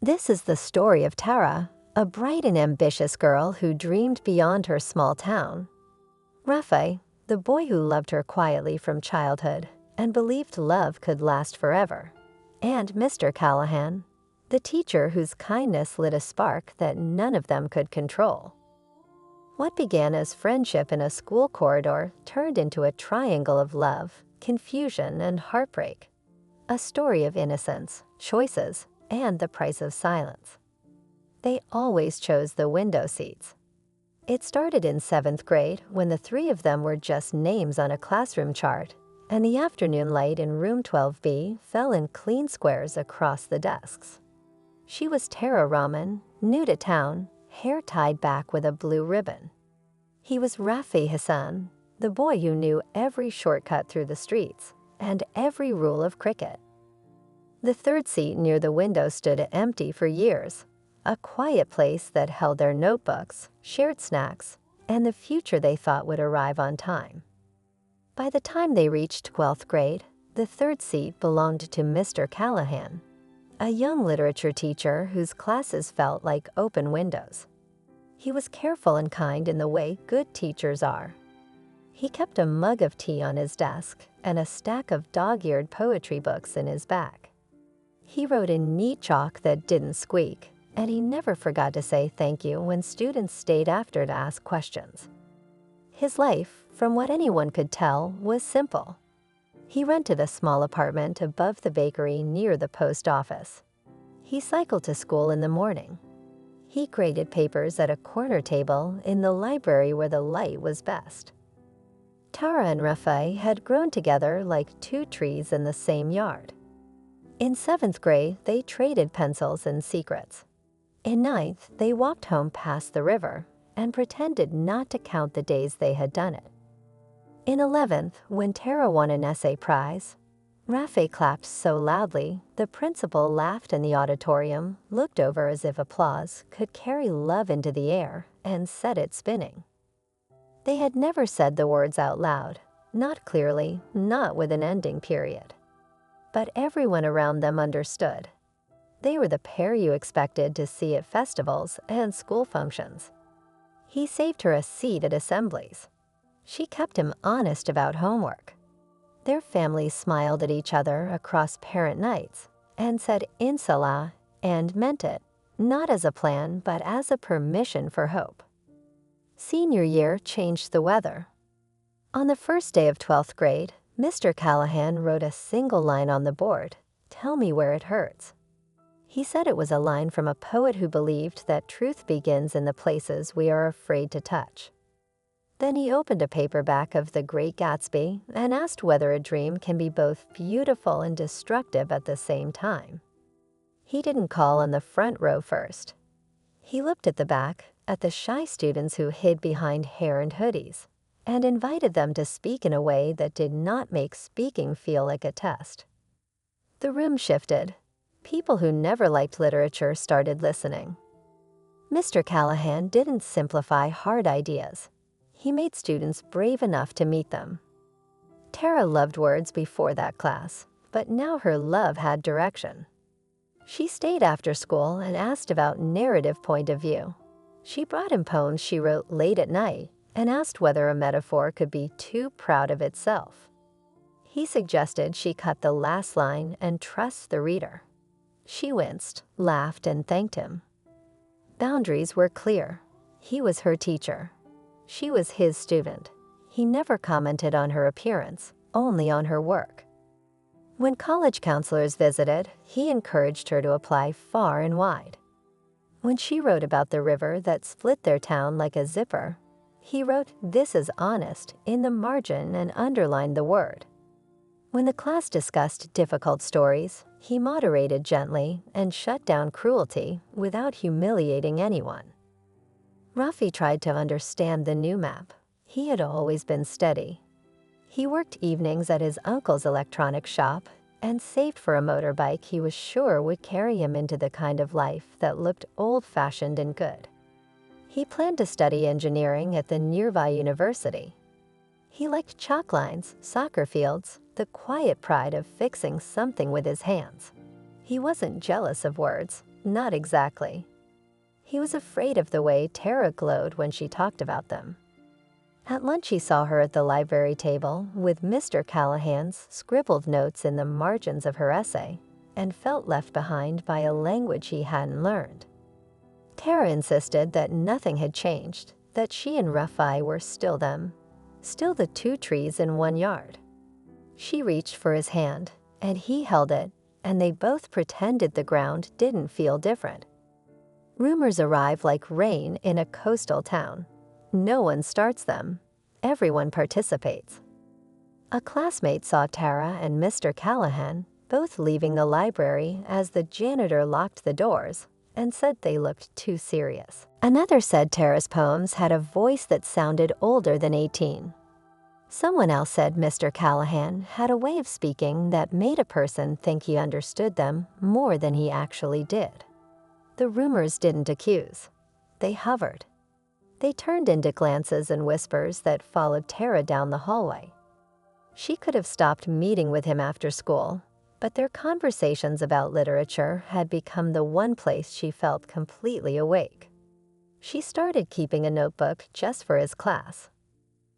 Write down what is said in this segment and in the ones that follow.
This is the story of Tara, a bright and ambitious girl who dreamed beyond her small town. Rafe, the boy who loved her quietly from childhood and believed love could last forever. And Mr. Callahan, the teacher whose kindness lit a spark that none of them could control. What began as friendship in a school corridor turned into a triangle of love, confusion, and heartbreak. A story of innocence, choices, and the price of silence. They always chose the window seats. It started in 7th grade when the three of them were just names on a classroom chart, and the afternoon light in room 12B fell in clean squares across the desks. She was Tara Rahman, new to town, hair tied back with a blue ribbon. He was Rafi Hassan, the boy who knew every shortcut through the streets and every rule of cricket. The third seat near the window stood empty for years, a quiet place that held their notebooks, shared snacks, and the future they thought would arrive on time. By the time they reached 12th grade, the third seat belonged to Mr. Callahan, a young literature teacher whose classes felt like open windows. He was careful and kind in the way good teachers are. He kept a mug of tea on his desk and a stack of dog-eared poetry books in his bag. He wrote in neat chalk that didn't squeak, and he never forgot to say thank you when students stayed after to ask questions. His life, from what anyone could tell, was simple. He rented a small apartment above the bakery near the post office. He cycled to school in the morning. He graded papers at a corner table in the library where the light was best. Tara and Rafe had grown together like two trees in the same yard. In 7th grade, they traded pencils and secrets. In 9th, they walked home past the river and pretended not to count the days they had done it. In 11th, when Tara won an essay prize, Rafe clapped so loudly, the principal laughed and the auditorium looked over as if applause could carry love into the air and set it spinning. They had never said the words out loud, not clearly, not with an ending period. But everyone around them understood. They were the pair you expected to see at festivals and school functions. He saved her a seat at assemblies. She kept him honest about homework. Their families smiled at each other across parent nights and said Inshallah and meant it, not as a plan but as a permission for hope. Senior year changed the weather. On the first day of 12th grade, Mr. Callahan wrote a single line on the board, "Tell me where it hurts." He said it was a line from a poet who believed that truth begins in the places we are afraid to touch. Then he opened a paperback of The Great Gatsby and asked whether a dream can be both beautiful and destructive at the same time. He didn't call on the front row first. He looked at the back, at the shy students who hid behind hair and hoodies, and invited them to speak in a way that did not make speaking feel like a test. The room shifted. People who never liked literature started listening. Mr. Callahan didn't simplify hard ideas. He made students brave enough to meet them. Tara loved words before that class, but now her love had direction. She stayed after school and asked about narrative point of view. She brought him poems she wrote late at night and asked whether a metaphor could be too proud of itself. He suggested she cut the last line and trust the reader. She winced, laughed, and thanked him. Boundaries were clear. He was her teacher. She was his student. He never commented on her appearance, only on her work. When college counselors visited, he encouraged her to apply far and wide. When she wrote about the river that split their town like a zipper, he wrote, "This is honest," in the margin and underlined the word. When the class discussed difficult stories, he moderated gently and shut down cruelty without humiliating anyone. Rafi tried to understand the new map. He had always been steady. He worked evenings at his uncle's electronics shop and saved for a motorbike he was sure would carry him into the kind of life that looked old-fashioned and good. He planned to study engineering at the nearby university. He liked chalk lines, soccer fields, the quiet pride of fixing something with his hands. He wasn't jealous of words. Not exactly. He was afraid of the way Tara glowed when she talked about them. At lunch he saw her at the library table with Mr. Callahan's scribbled notes in the margins of her essay, and felt left behind by a language he hadn't learned. Tara insisted that nothing had changed, that she and Raphael were still them, still the two trees in one yard. She reached for his hand, and he held it, and they both pretended the ground didn't feel different. Rumors arrive like rain in a coastal town. No one starts them. Everyone participates. A classmate saw Tara and Mr. Callahan both leaving the library as the janitor locked the doors and said they looked too serious. Another said Tara's poems had a voice that sounded older than 18. Someone else said Mr. Callahan had a way of speaking that made a person think he understood them more than he actually did. The rumors didn't accuse. They hovered. They turned into glances and whispers that followed Tara down the hallway. She could have stopped meeting with him after school, but their conversations about literature had become the one place she felt completely awake. She started keeping a notebook just for his class.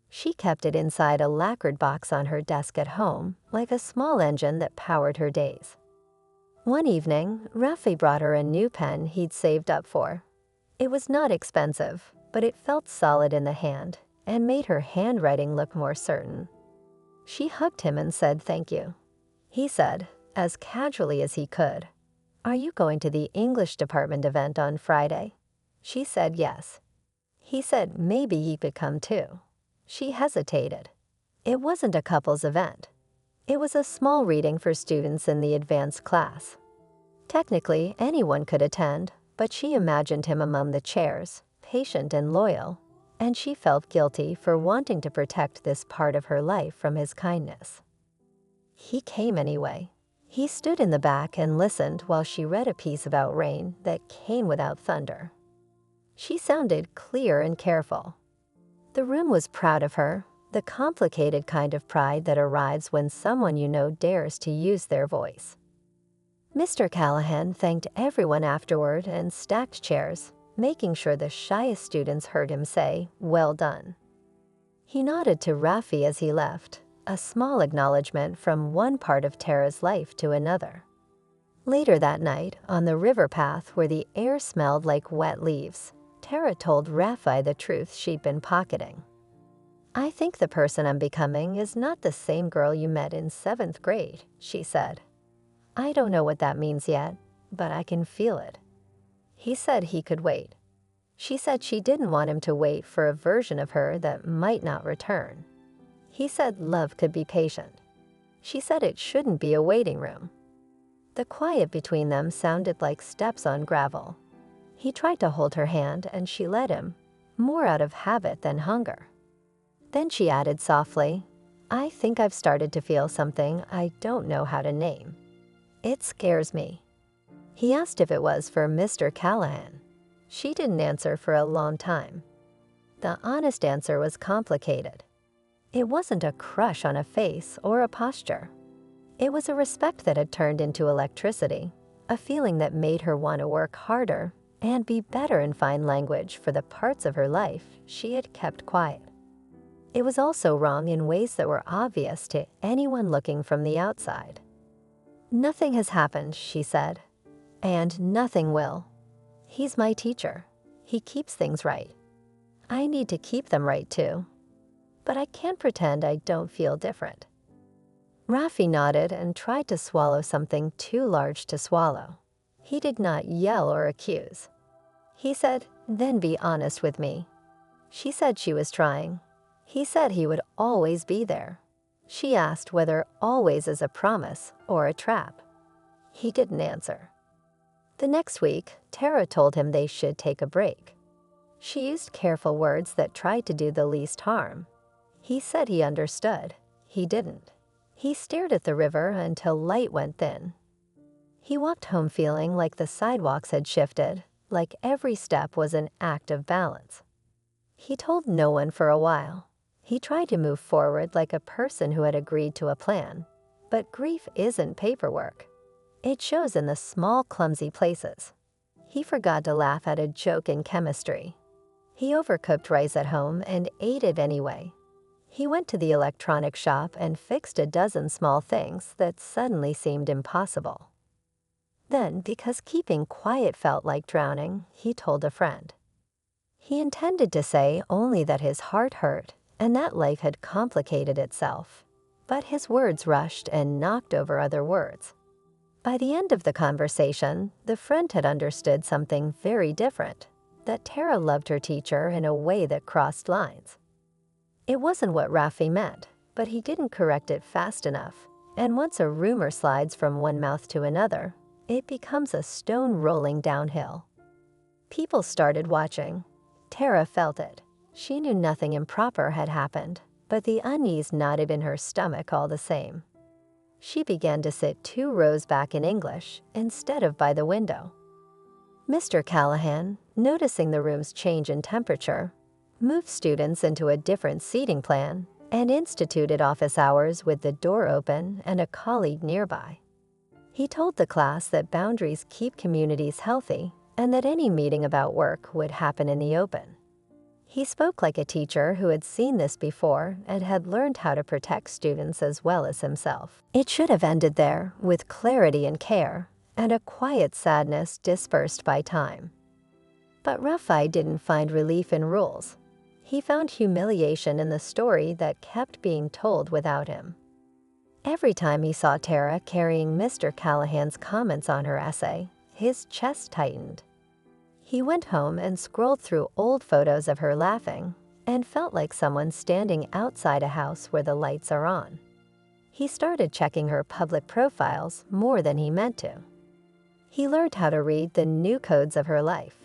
She kept it inside a lacquered box on her desk at home, like a small engine that powered her days. One evening, Rafi brought her a new pen he'd saved up for. It was not expensive, but it felt solid in the hand and made her handwriting look more certain. She hugged him and said thank you. He said, as casually as he could, "Are you going to the English department event on Friday?" She said yes. He said maybe he could come too. She hesitated. It wasn't a couple's event. It was a small reading for students in the advanced class. Technically, anyone could attend, but she imagined him among the chairs, patient and loyal, and she felt guilty for wanting to protect this part of her life from his kindness. He came anyway. He stood in the back and listened while she read a piece about rain that came without thunder. She sounded clear and careful. The room was proud of her, the complicated kind of pride that arrives when someone you know dares to use their voice. Mr. Callahan thanked everyone afterward and stacked chairs, making sure the shyest students heard him say, "Well done." He nodded to Rafi as he left, a small acknowledgement from one part of Tara's life to another. Later that night, on the river path where the air smelled like wet leaves, Tara told Rafi the truth she'd been pocketing. "I think the person I'm becoming is not the same girl you met in 7th grade, she said. "I don't know what that means yet, but I can feel it." He said he could wait. She said she didn't want him to wait for a version of her that might not return. He said love could be patient. She said it shouldn't be a waiting room. The quiet between them sounded like steps on gravel. He tried to hold her hand and she let him, more out of habit than hunger. Then she added softly, "I think I've started to feel something I don't know how to name. It scares me." He asked if it was for Mr. Callahan. She didn't answer for a long time. The honest answer was complicated. It wasn't a crush on a face or a posture. It was a respect that had turned into electricity, a feeling that made her want to work harder and be better in fine language for the parts of her life she had kept quiet. It was also wrong in ways that were obvious to anyone looking from the outside. "Nothing has happened," she said, "and nothing will. He's my teacher. He keeps things right. I need to keep them right too. But I can't pretend I don't feel different." Rafi nodded and tried to swallow something too large to swallow. He did not yell or accuse. He said, "Then be honest with me." She said she was trying. He said he would always be there. She asked whether always is a promise or a trap. He didn't answer. The next week, Tara told him they should take a break. She used careful words that tried to do the least harm. He said he understood. He didn't. He stared at the river until light went thin. He walked home feeling like the sidewalks had shifted, like every step was an act of balance. He told no one for a while. He tried to move forward like a person who had agreed to a plan. But grief isn't paperwork. It shows in the small, clumsy places. He forgot to laugh at a joke in chemistry. He overcooked rice at home and ate it anyway. He went to the electronic shop and fixed a dozen small things that suddenly seemed impossible. Then, because keeping quiet felt like drowning, he told a friend. He intended to say only that his heart hurt and that life had complicated itself. But his words rushed and knocked over other words. By the end of the conversation, the friend had understood something very different, that Tara loved her teacher in a way that crossed lines. It wasn't what Rafi meant, but he didn't correct it fast enough, and once a rumor slides from one mouth to another, it becomes a stone rolling downhill. People started watching. Tara felt it. She knew nothing improper had happened, but the unease knotted in her stomach all the same. She began to sit 2 rows back in English instead of by the window. Mr. Callahan, noticing the room's change in temperature, moved students into a different seating plan and instituted office hours with the door open and a colleague nearby. He told the class that boundaries keep communities healthy and that any meeting about work would happen in the open. He spoke like a teacher who had seen this before and had learned how to protect students as well as himself. It should have ended there with clarity and care and a quiet sadness dispersed by time. But Rafi didn't find relief in rules. He found humiliation in the story that kept being told without him. Every time he saw Tara carrying Mr. Callahan's comments on her essay, his chest tightened. He went home and scrolled through old photos of her laughing and felt like someone standing outside a house where the lights are on. He started checking her public profiles more than he meant to. He learned how to read the new codes of her life.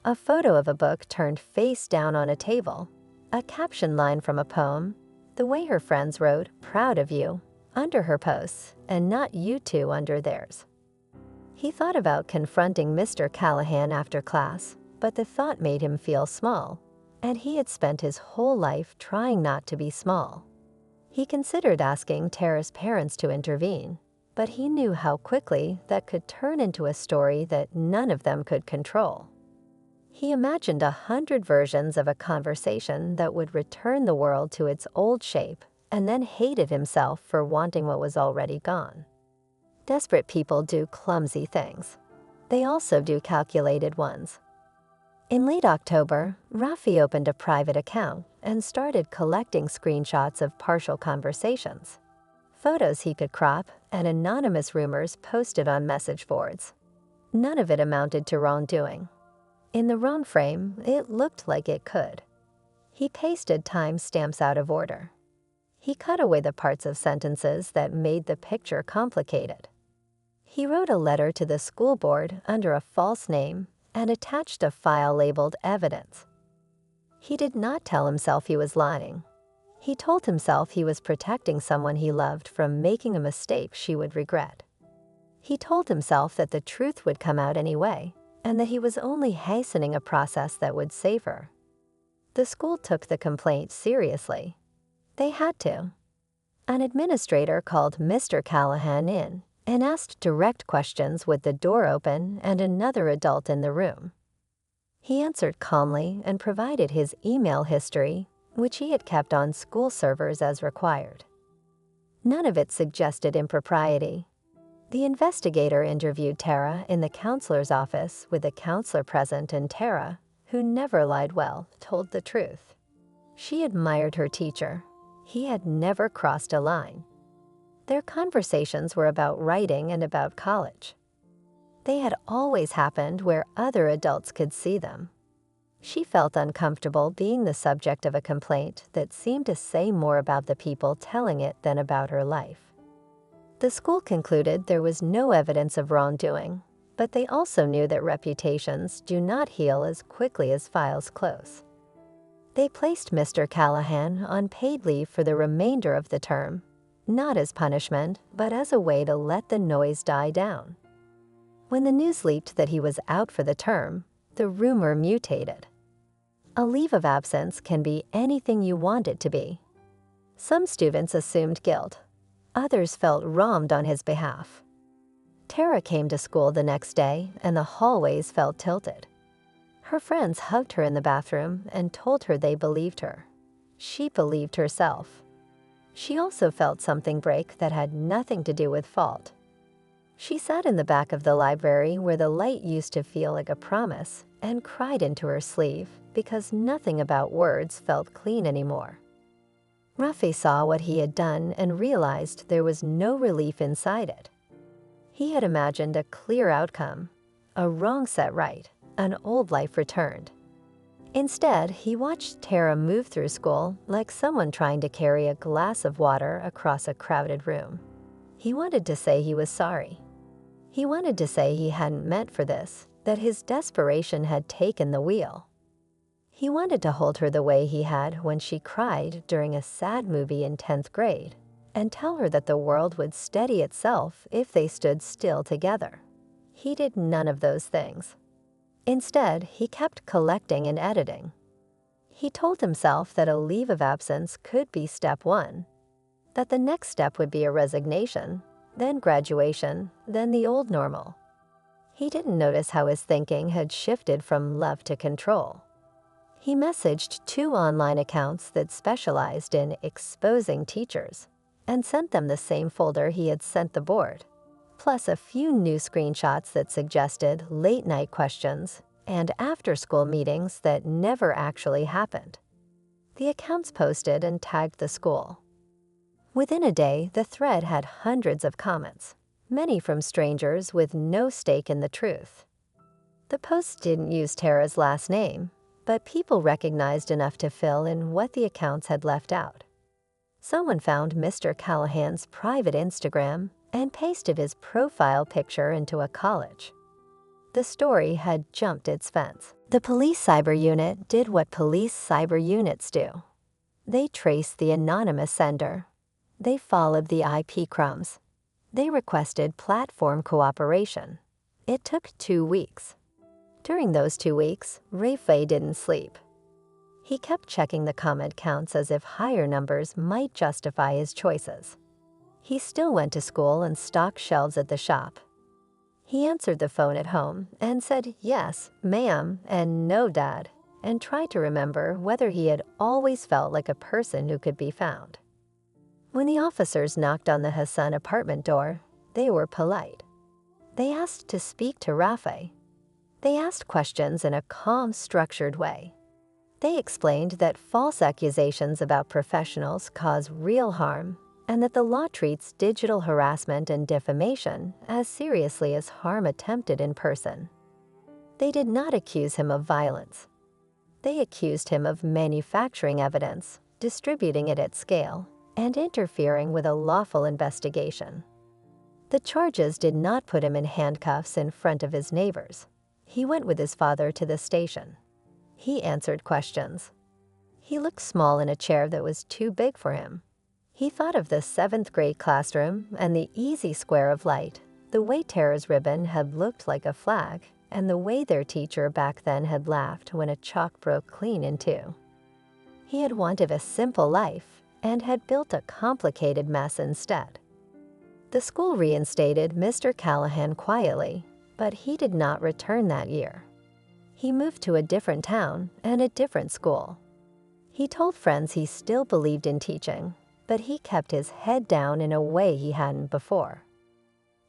A photo of a book turned face down on a table, a caption line from a poem, the way her friends wrote, "Proud of you," under her posts, and not "you two" under theirs. He thought about confronting Mr. Callahan after class, but the thought made him feel small, and he had spent his whole life trying not to be small. He considered asking Tara's parents to intervene, but he knew how quickly that could turn into a story that none of them could control. He imagined 100 versions of a conversation that would return the world to its old shape and then hated himself for wanting what was already gone. Desperate people do clumsy things. They also do calculated ones. In late October, Rafi opened a private account and started collecting screenshots of partial conversations, photos he could crop, and anonymous rumors posted on message boards. None of it amounted to wrongdoing. In the wrong frame, it looked like it could. He pasted timestamps out of order. He cut away the parts of sentences that made the picture complicated. He wrote a letter to the school board under a false name and attached a file labeled evidence. He did not tell himself he was lying. He told himself he was protecting someone he loved from making a mistake she would regret. He told himself that the truth would come out anyway, and that he was only hastening a process that would save her. The school took the complaint seriously. They had to. An administrator called Mr. Callahan in and asked direct questions with the door open and another adult in the room. He answered calmly and provided his email history, which he had kept on school servers as required. None of it suggested impropriety. The investigator interviewed Tara in the counselor's office with the counselor present, and Tara, who never lied well, told the truth. She admired her teacher. He had never crossed a line. Their conversations were about writing and about college. They had always happened where other adults could see them. She felt uncomfortable being the subject of a complaint that seemed to say more about the people telling it than about her life. The school concluded there was no evidence of wrongdoing, but they also knew that reputations do not heal as quickly as files close. They placed Mr. Callahan on paid leave for the remainder of the term, not as punishment, but as a way to let the noise die down. When the news leaked that he was out for the term, the rumor mutated. A leave of absence can be anything you want it to be. Some students assumed guilt. Others felt wronged on his behalf. Tara came to school the next day and the hallways felt tilted. Her friends hugged her in the bathroom and told her they believed her. She believed herself. She also felt something break that had nothing to do with fault. She sat in the back of the library where the light used to feel like a promise and cried into her sleeve because nothing about words felt clean anymore. Rafi saw what he had done and realized there was no relief inside it. He had imagined a clear outcome, a wrong set right, an old life returned. Instead, he watched Tara move through school like someone trying to carry a glass of water across a crowded room. He wanted to say he was sorry. He wanted to say he hadn't meant for this, that his desperation had taken the wheel. He wanted to hold her the way he had when she cried during a sad movie in 10th grade, and tell her that the world would steady itself if they stood still together. He did none of those things. Instead, he kept collecting and editing. He told himself that a leave of absence could be step one, that the next step would be a resignation, then graduation, then the old normal. He didn't notice how his thinking had shifted from love to control. He messaged 2 online accounts that specialized in exposing teachers and sent them the same folder he had sent the board, plus a few new screenshots that suggested late-night questions and after-school meetings that never actually happened. The accounts posted and tagged the school. Within a day, the thread had hundreds of comments, many from strangers with no stake in the truth. The posts didn't use Tara's last name, but people recognized enough to fill in what the accounts had left out. Someone found Mr. Callahan's private Instagram and pasted his profile picture into a college. The story had jumped its fence. The police cyber unit did what police cyber units do. They traced the anonymous sender. They followed the IP crumbs. They requested platform cooperation. It took 2 weeks. During those 2 weeks, Rafi didn't sleep. He kept checking the comment counts as if higher numbers might justify his choices. He still went to school and stocked shelves at the shop. He answered the phone at home and said yes, ma'am, and no, dad, and tried to remember whether he had always felt like a person who could be found. When the officers knocked on the Hassan apartment door, they were polite. They asked to speak to Rafi. They asked questions in a calm, structured way. They explained that false accusations about professionals cause real harm and that the law treats digital harassment and defamation as seriously as harm attempted in person. They did not accuse him of violence. They accused him of manufacturing evidence, distributing it at scale, and interfering with a lawful investigation. The charges did not put him in handcuffs in front of his neighbors. He went with his father to the station. He answered questions. He looked small in a chair that was too big for him. He thought of the 7th grade classroom and the easy square of light, the way Tara's ribbon had looked like a flag, and the way their teacher back then had laughed when a chalk broke clean in 2. He had wanted a simple life and had built a complicated mess instead. The school reinstated Mr. Callahan quietly, but he did not return that year. He moved to a different town and a different school. He told friends he still believed in teaching, but he kept his head down in a way he hadn't before.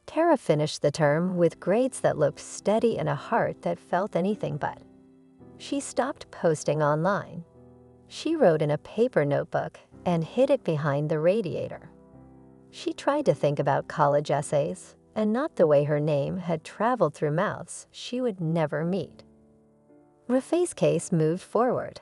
Tara finished the term with grades that looked steady and a heart that felt anything but. She stopped posting online. She wrote in a paper notebook and hid it behind the radiator. She tried to think about college essays, and not the way her name had traveled through mouths she would never meet. Rafi's case moved forward.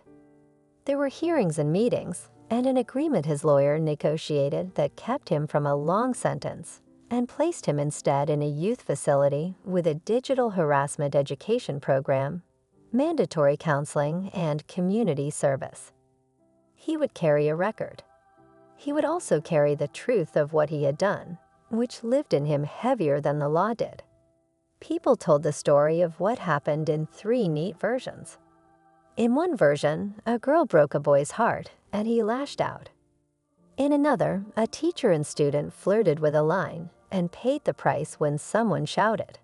There were hearings and meetings, and an agreement his lawyer negotiated that kept him from a long sentence and placed him instead in a youth facility with a digital harassment education program, mandatory counseling, and community service. He would carry a record. He would also carry the truth of what he had done, which lived in him heavier than the law did. People told the story of what happened in 3 neat versions. In one version, a girl broke a boy's heart and he lashed out. In another, a teacher and student flirted with a line and paid the price when someone shouted.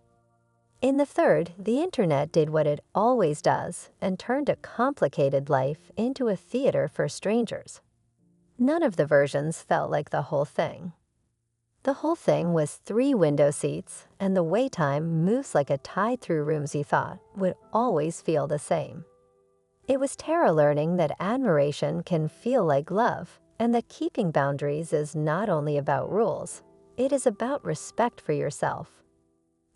In the third, the internet did what it always does and turned a complicated life into a theater for strangers. None of the versions felt like the whole thing. The whole thing was 3 window seats, and the wait time moves like a tide through rooms you thought would always feel the same. It was Tara learning that admiration can feel like love, and that keeping boundaries is not only about rules, it is about respect for yourself.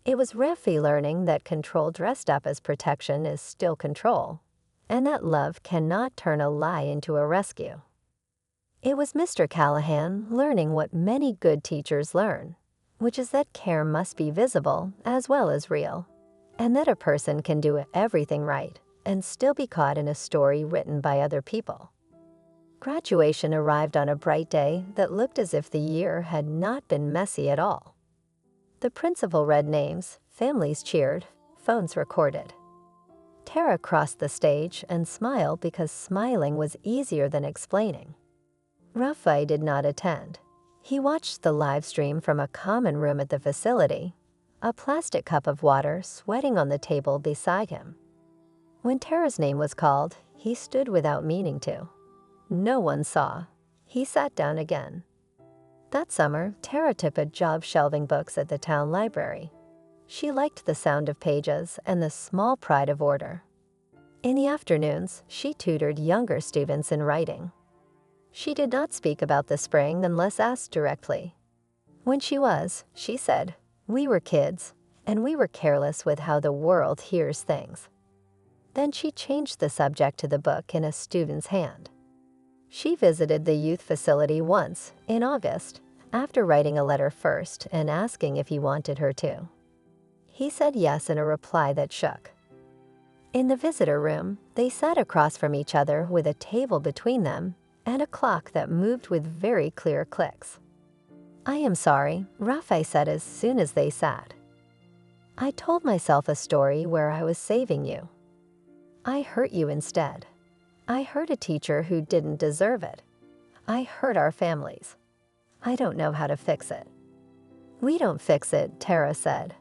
It was Refi learning that control dressed up as protection is still control, and that love cannot turn a lie into a rescue. It was Mr. Callahan learning what many good teachers learn, which is that care must be visible as well as real, and that a person can do everything right and still be caught in a story written by other people. Graduation arrived on a bright day that looked as if the year had not been messy at all. The principal read names, families cheered, phones recorded. Tara crossed the stage and smiled because smiling was easier than explaining. Rafi did not attend. He watched the live stream from a common room at the facility, a plastic cup of water sweating on the table beside him. When Tara's name was called, he stood without meaning to. No one saw. He sat down again. That summer, Tara took a job shelving books at the town library. She liked the sound of pages and the small pride of order. In the afternoons, she tutored younger students in writing. She did not speak about the spring unless asked directly. When she said, "We were kids, and we were careless with how the world hears things." Then she changed the subject to the book in a student's hand. She visited the youth facility once, in August, after writing a letter first and asking if he wanted her to. He said yes in a reply that shook. In the visitor room, they sat across from each other with a table between them and a clock that moved with very clear clicks. "I am sorry," Rafi said as soon as they sat. "I told myself a story where I was saving you. I hurt you instead. I hurt a teacher who didn't deserve it. I hurt our families. I don't know how to fix it." "We don't fix it," Tara said.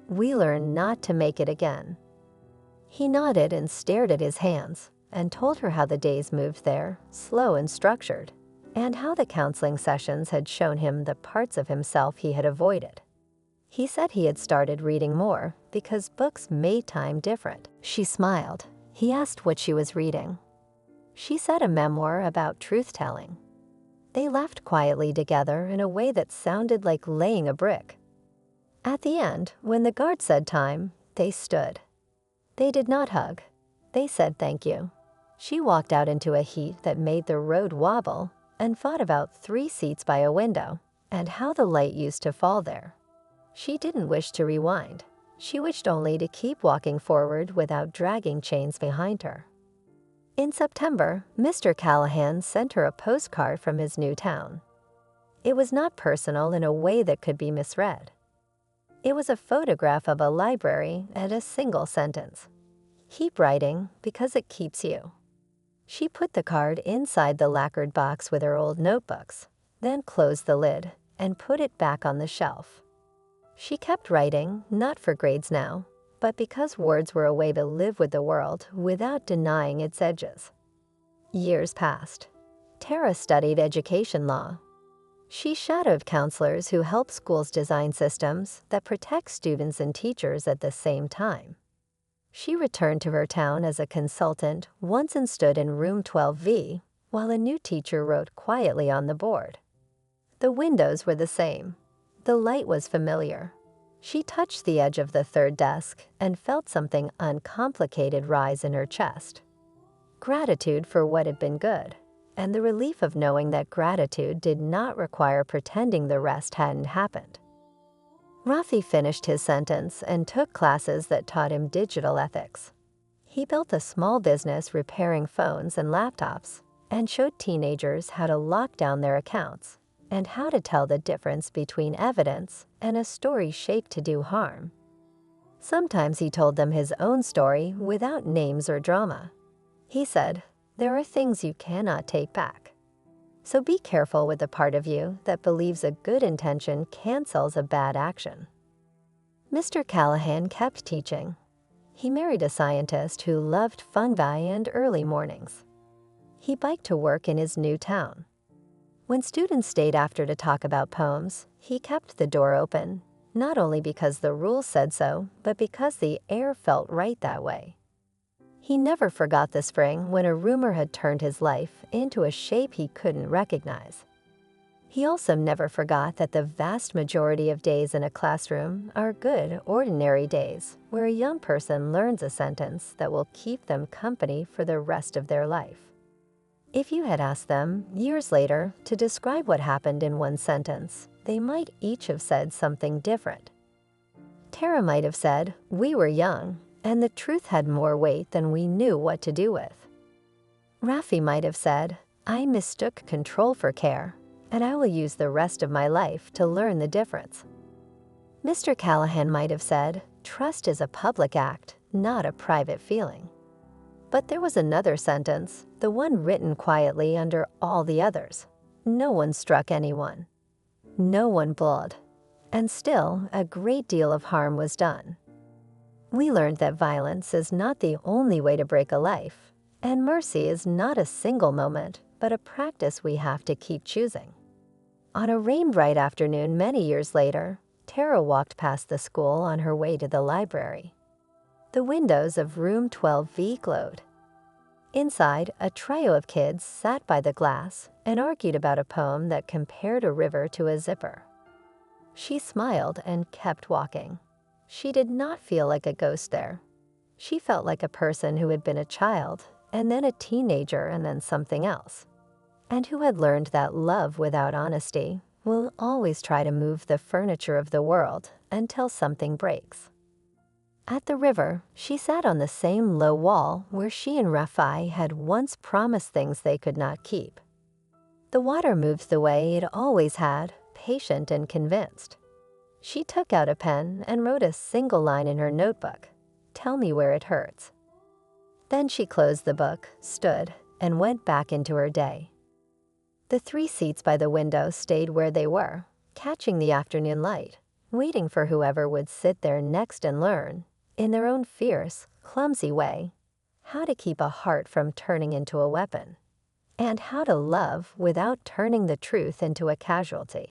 "We learn not to make it again." He nodded and stared at his hands and told her how the days moved there, slow and structured, and how the counseling sessions had shown him the parts of himself he had avoided. He said he had started reading more because books made time different. She smiled. He asked what she was reading. She said a memoir about truth-telling. They laughed quietly together in a way that sounded like laying a brick. At the end, when the guard said time, they stood. They did not hug. They said thank you. She walked out into a heat that made the road wobble and thought about 3 seats by a window and how the light used to fall there. She didn't wish to rewind. She wished only to keep walking forward without dragging chains behind her. In September, Mr. Callahan sent her a postcard from his new town. It was not personal in a way that could be misread. It was a photograph of a library and a single sentence. "Keep writing because it keeps you." She put the card inside the lacquered box with her old notebooks, then closed the lid and put it back on the shelf. She kept writing, not for grades now, but because words were a way to live with the world without denying its edges. Years passed. Tara studied education law. She shadowed counselors who help schools design systems that protect students and teachers at the same time. She returned to her town as a consultant once and stood in room 12V while a new teacher wrote quietly on the board. The windows were the same. The light was familiar. She touched the edge of the third desk and felt something uncomplicated rise in her chest. Gratitude for what had been good, and the relief of knowing that gratitude did not require pretending the rest hadn't happened. Rafi finished his sentence and took classes that taught him digital ethics. He built a small business repairing phones and laptops and showed teenagers how to lock down their accounts and how to tell the difference between evidence and a story shaped to do harm. Sometimes he told them his own story without names or drama. He said, "There are things you cannot take back." So be careful with the part of you that believes a good intention cancels a bad action. Mr. Callahan kept teaching. He married a scientist who loved fungi and early mornings. He biked to work in his new town. When students stayed after to talk about poems, he kept the door open, not only because the rules said so, but because the air felt right that way. He never forgot the spring when a rumor had turned his life into a shape he couldn't recognize. He also never forgot that the vast majority of days in a classroom are good, ordinary days where a young person learns a sentence that will keep them company for the rest of their life. If you had asked them, years later, to describe what happened in one sentence, they might each have said something different. Tara might have said, "We were young, and the truth had more weight than we knew what to do with." Rafi might have said, "I mistook control for care, and I will use the rest of my life to learn the difference." Mr. Callahan might have said, "Trust is a public act, not a private feeling." But there was another sentence, the one written quietly under all the others. No one struck anyone. No one bled. And still, a great deal of harm was done. We learned that violence is not the only way to break a life, and mercy is not a single moment, but a practice we have to keep choosing. On a rain-bright afternoon many years later, Tara walked past the school on her way to the library. The windows of room 12V glowed. Inside, a trio of kids sat by the glass and argued about a poem that compared a river to a zipper. She smiled and kept walking. She did not feel like a ghost there. She felt like a person who had been a child, and then a teenager, and then something else, and who had learned that love without honesty will always try to move the furniture of the world until something breaks. At the river, she sat on the same low wall where she and Rafai had once promised things they could not keep. The water moved the way it always had, patient and convinced. She took out a pen and wrote a single line in her notebook, "Tell me where it hurts." Then she closed the book, stood, and went back into her day. The 3 seats by the window stayed where they were, catching the afternoon light, waiting for whoever would sit there next and learn, in their own fierce, clumsy way, how to keep a heart from turning into a weapon, and how to love without turning the truth into a casualty.